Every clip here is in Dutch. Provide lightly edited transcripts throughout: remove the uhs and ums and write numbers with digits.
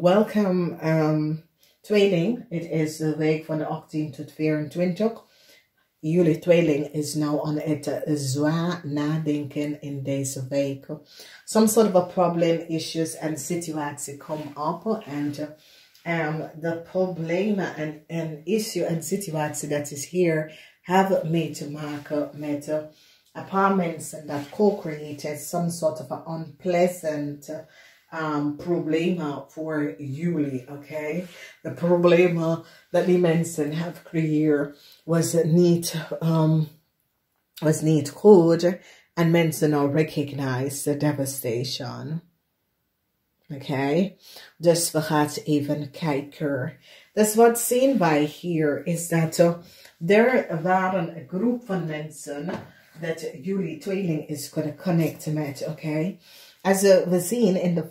Welcome, tweeling. Het is de week van de 18 tot 24. Jullie tweeling is nou aan het zwaar nadenken in deze week. Some sort of a problem, issues and situatie come up. And the problemen en issue en situatie dat is hier hebben mee te maken met een paar mensen dat co-created some sort of a unpleasant problemen voor jullie, okay? De problemen dat die mensen hebben gecreëerd was niet goed en mensen now recognize the devastation. Okay, dus we gaan even kijken. Dus wat zien wij hier is dat er waren een groep van mensen dat jullie tweeling is kunnen connecten met, okay? Als we zien in het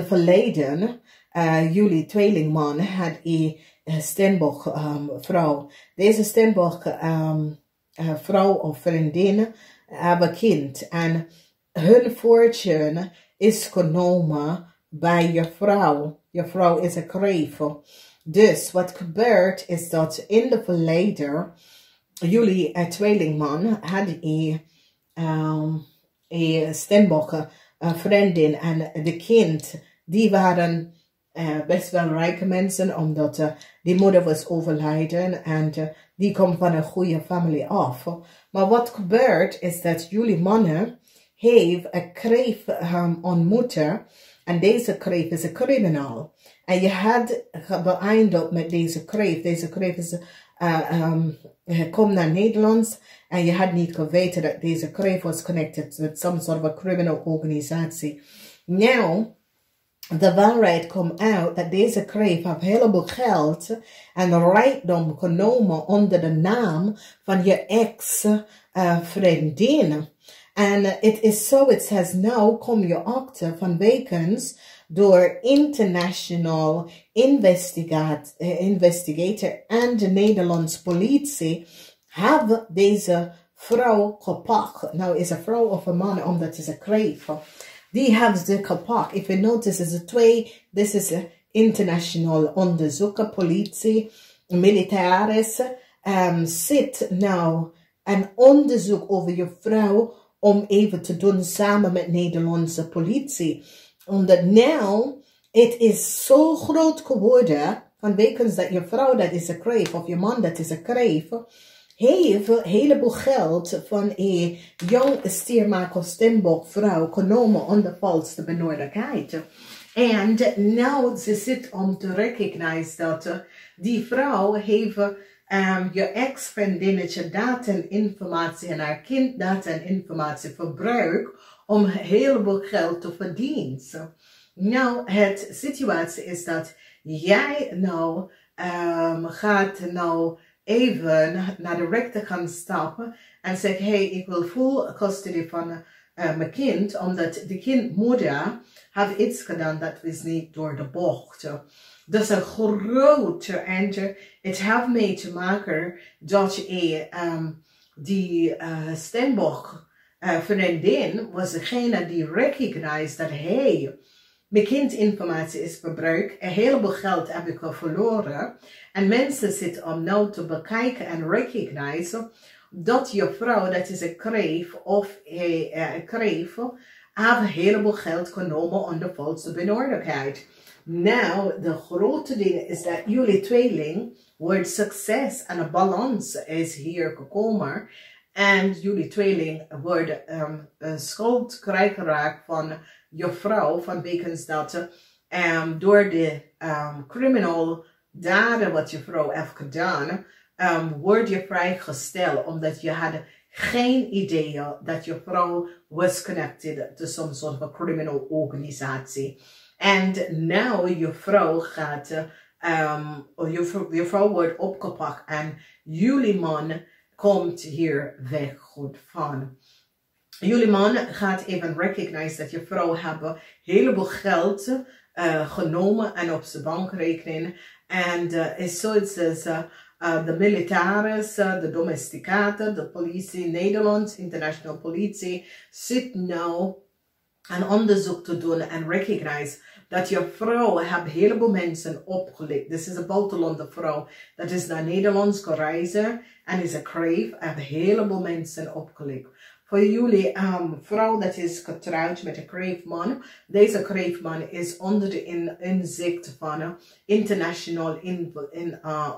verleden, jullie tweelingman had een Stenbosch vrouw. Deze Stenbosch vrouw of vriendin hebben kind en hun fortune is genomen bij je vrouw. Je vrouw is een kreef. Dus wat gebeurt is dat in het verleden jullie tweelingman had een Stenbosch vriendin en de kind, die waren best wel rijke mensen, omdat die moeder was overlijden en die komt van een goede familie af. Maar wat gebeurt is dat jullie mannen heeft een kreef ontmoeten en deze kreef is een criminaal. En je had beëindigd met deze kreef. Deze kreef is, komt naar Nederland en je had niet geweten dat deze kreef was connected with some sort of a criminal organisatie. Now, de waarheid komt uit dat deze kreef heeft een heleboel geld en rijkdom genomen onder de naam van je ex-vriendin. En het is zo, het says now, kom je achter van wekens door international investigator en de Nederlandse politie hebben deze vrouw gepakt. Nou is een vrouw of een man, omdat het is een kreef. Die hebben ze gepakt. If you notice, this is a international onderzoek, politie, militaris, zit nou een onderzoek over je vrouw om even te doen samen met Nederlandse politie. Omdat nou, het is zo groot geworden, vanwege dat je vrouw dat is een kreef, of je man dat is een kreef, heeft een heleboel geld van een jong stiermaker Stenbosch vrouw genomen onder valse benodigdheid. En nu ze zit om te recognize dat die vrouw heeft je ex-vriendinnetje data en informatie en haar kind data en informatie verbruikt om een heleboel geld te verdienen. Nou, het situatie is dat jij nou gaat nou even naar de rechter gaan stappen en zeggen, hey, ik wil full custody van mijn kind, omdat de kindmoeder heeft iets gedaan dat was niet door de bocht. Dat is een grote en het heeft mee te maken dat die Stenbosch vriendin was degene die recognized dat, hey, mijn kindinformatie is verbruikt, een heleboel geld heb ik verloren. En mensen zitten om nou te bekijken en recognize dat je vrouw, dat is een kreef of een kreef, heeft een heleboel geld genomen onder valse benodigdheid. Nou, de grote ding is dat jullie tweeling wordt succes en een balans is hier gekomen. En jullie tweeling wordt schuld krijggeraakt van je vrouw, vanwege dat door de criminal daden wat je vrouw heeft gedaan, word je vrijgesteld, omdat je had geen idee dat je vrouw was connected to some sort of a criminal organisatie. En nu je vrouw gaat, je vrouw wordt opgepakt en jullie man komt hier weg goed van. Jullie man gaat even recognize dat je vrouw hebben heleboel geld genomen en op zijn bankrekening. En is zoiets als de militaris, de domesticaten, de politie Nederlands, internationale politie, zit nou een onderzoek te doen en recognize dat je vrouw heeft een heleboel mensen opgelicht. Dit is een buitenlandse vrouw. Dat is naar Nederlands gereisd en is een kreef. Heeft een heleboel mensen opgelicht. Voor jullie vrouw dat is getrouwd met een kreefman. Deze kreefman is onder de inzicht van internationaal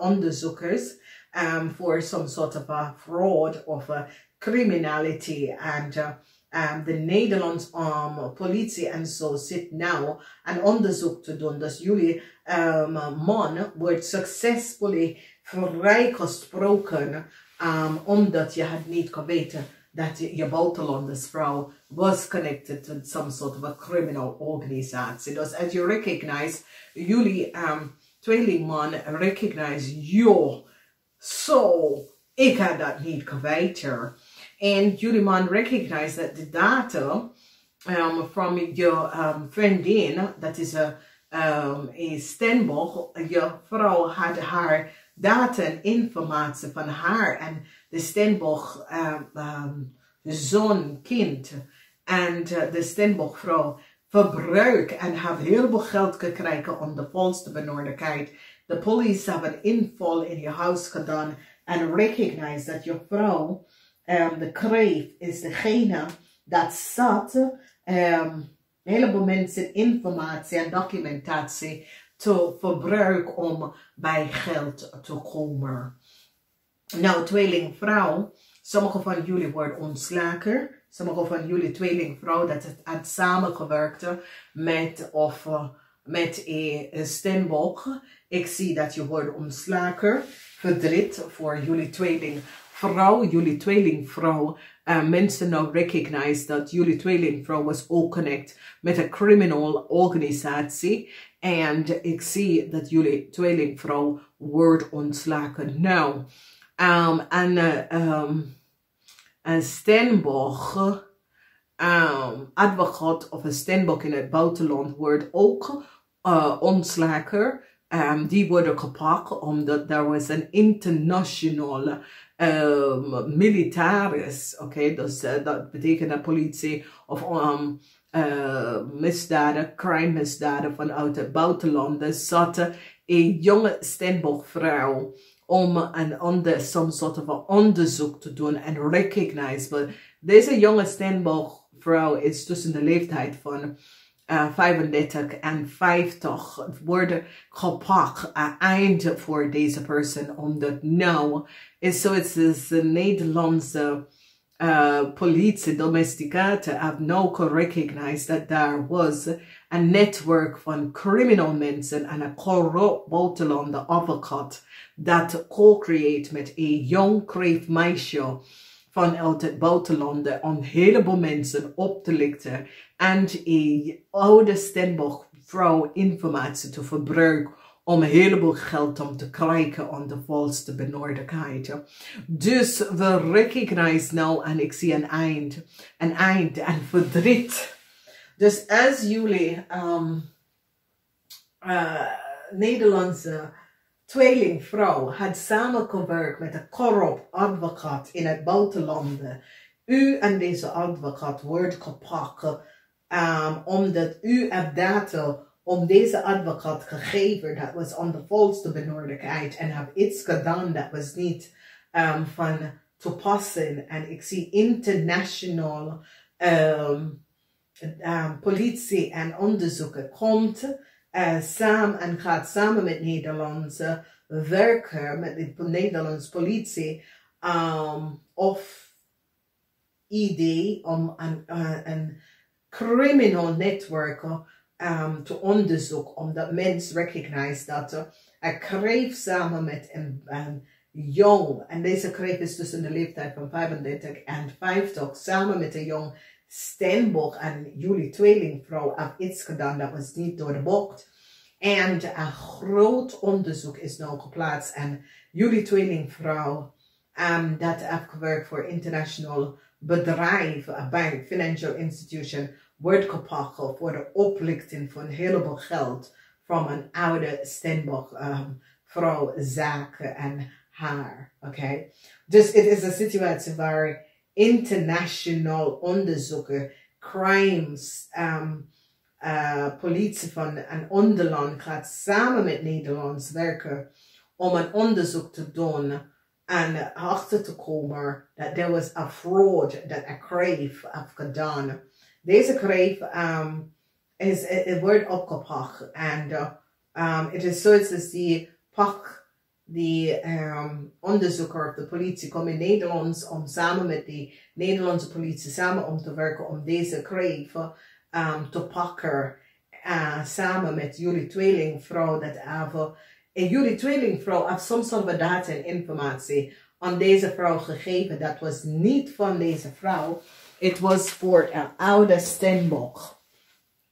onderzoekers voor some sort of a fraud of a criminality. En de Nederlandse politie en zo zit nou een onderzoek te doen. Dus jullie man wordt succesvol vrijgesproken omdat je het niet kan weten dat je buitenlandersvrouw was connected to some sort of a criminal organisatie. Dus als je recognize, jullie tweelingman recognize, joh, zo, ik had dat niet geweten. En jullie man recognize that the data from your vriendin, dat is een stemboog, je vrouw had haar data en informatie van haar en de stemboog zoon, kind en de stemboogvrouw verbruik en heeft heel veel geld gekregen om de volste benodigdheid. De politie hebben een inval in je huis gedaan en recognize dat je vrouw de kreef is degene dat zat een heleboel mensen informatie en documentatie te verbruiken om bij geld te komen. Nou, tweelingvrouw, sommige van jullie worden ontslagen. Sommige van jullie tweelingvrouw dat het had samengewerkt met een stemboog. Ik zie dat je wordt ontslagen. Verdriet voor jullie tweelingvrouw. Jullie tweelingvrouw. Mensen nou recognize dat jullie tweelingvrouw was ook connect met een criminal organisatie. En ik zie dat jullie tweelingvrouw wordt ontslagen. Nou, een stemboog, advocaat of een stemboog in het buitenland wordt ook ontslagen. Die worden gepakt omdat er was een internationale militaris, oké, dus dat betekent dat politie of misdaden, crime misdaden vanuit het buitenland zat een jonge stemboogvrouw om some sort of onderzoek te doen en recognize. Maar deze jonge stemboogvrouw is tussen de leeftijd van 35 en 50 worden gepakt eind voor deze persoon. Omdat nou is zoiets als de Nederlandse politie, domesticaten, have now recognized that there was a network van criminal mensen en een corrupt buitenlandse advocaat dat co-create met een jong kreef meisje vanuit het buitenland om een heleboel mensen op te lichten en een oude stemboogvrouw informatie te verbruiken om een heleboel geld om te krijgen om de volste benodigdheid. Dus we recognize nou en ik zie een eind en verdriet. Dus als jullie Nederlandse tweelingvrouw had samengewerkt met een corrupt advocaat in het buitenland. U en deze advocaat wordt gepakt omdat u hebt data om deze advocaat gegeven dat was om de volste benodigdheid en heb iets gedaan dat was niet van toepassing. En ik zie internationaal politie en onderzoeken komt samen en gaat samen met Nederlandse werken, met de Nederlandse politie of idee om een criminal netwerk te onderzoeken, omdat mensen recognize dat een kreef samen met een jong, en deze kreef is tussen de leeftijd van 35 en 50, samen met een jong stemboog en jullie tweelingvrouw heeft iets gedaan dat was niet door de bocht. En een groot onderzoek is nu geplaatst en jullie tweelingvrouw dat heeft gewerkt voor internationaal bedrijf, een bank, financial institution, wordt gepakt voor de oplichting van een heleboel geld van een oude stemboog vrouw zaken en haar. Oké. Dus het is een situatie waar internationaal onderzoeken, crimes, politie van een ander land gaat samen met Nederlands werken om een onderzoek te doen en achter te komen dat er was a fraud dat een kreef heeft gedaan. Deze kreef het wordt opgepakt en het is zoiets als die pak die onderzoeker of de politie komt in Nederland om samen met die Nederlandse politie samen om te werken om deze kreef te pakken. Samen met jullie tweelingvrouw dat avond. En jullie tweelingvrouw heeft soms al wat data en informatie aan deze vrouw gegeven. Dat was niet van deze vrouw. Het was voor een oude steenbok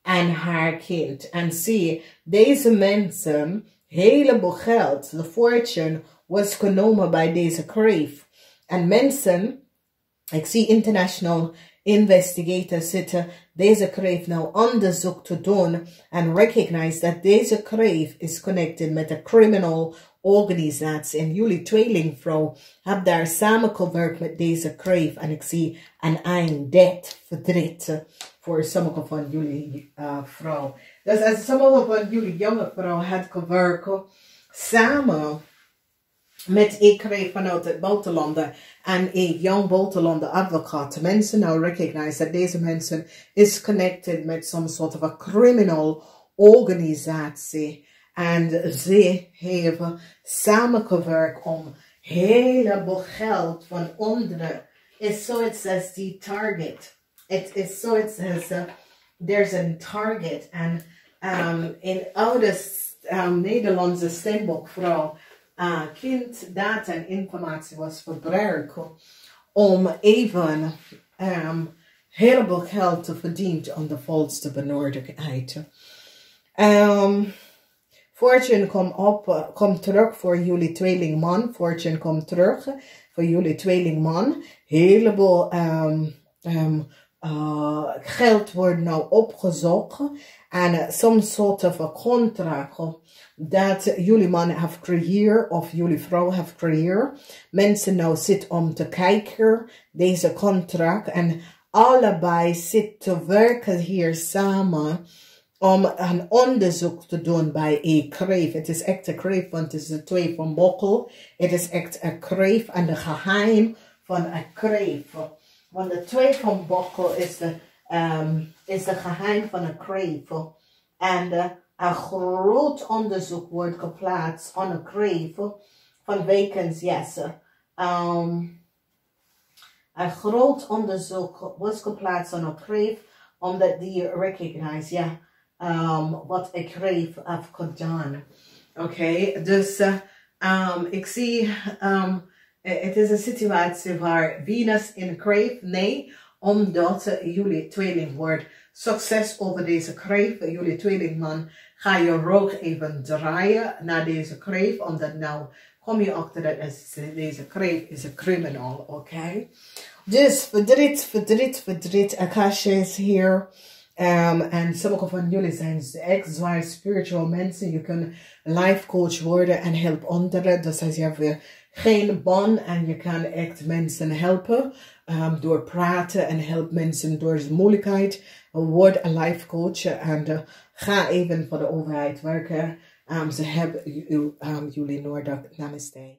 en haar kind. En zie, deze mensen, heleboel geld, de fortune, was genomen bij deze kreef. En mensen, ik zie international investigators zitten deze kreef nou onderzoek te doen en recognize dat deze kreef is connected met een criminal organisatie. En jullie tweelingvrouw hebben daar samengewerkt met deze kreef. En ik zie een einddead verdriet voor sommige van jullie vrouw. Dus als sommige van jullie jonge vrouw had gewerkt samen met een kreef vanuit het buitenland en een jong buitenland advocaat. Mensen nou recognize dat deze mensen is connected met some sort of a criminal organisatie. En ze hebben samengewerkt om heleboel geld van anderen. It's so it says the target. It's so it says there's a target. En in oude Nederlandse steenbokvrouw kind data en informatie was gebruikt om even heleboel geld te verdienen aan de volste benodigdheid. Fortune komt terug voor jullie tweelingman. Fortune komt terug voor jullie tweelingman. Heleboel geld wordt nou opgezocht. En soms soort of een contract dat jullie man heeft creëerd of jullie vrouw heeft creëerd. Mensen nou zitten om te kijken deze contract. En allebei zitten te werken hier samen om een onderzoek te doen bij een kreef. Het is echt een kreef, want het is de twee van Bokkel. Het is echt een kreef en de geheim van een kreef. Want de twee van Bokkel is de geheim van een kreef. En een groot onderzoek wordt geplaatst aan een kreef van wekens, yes. Een groot onderzoek was geplaatst aan een kreef, omdat die recognize, ja, wat een kreef heeft gedaan. Oké, dus ik zie, het is een situatie waar Venus in kreef, nee, omdat jullie tweeling wordt. Succes over deze kreef. Jullie tweelingman ga je rug even draaien naar deze kreef. Omdat nou kom je achter dat deze kreef is een criminal. Oké. Dus verdriet. Akasha is hier. En sommige van jullie zijn echt zwaar spiritual mensen. Je kunt life coach worden en helpen anderen. Dus als je hebt geen baan en je kan echt mensen helpen door praten en help mensen door de moeilijkheid. Word een life coach en ga even voor de overheid werken. Ze hebben jullie nodig. Namaste.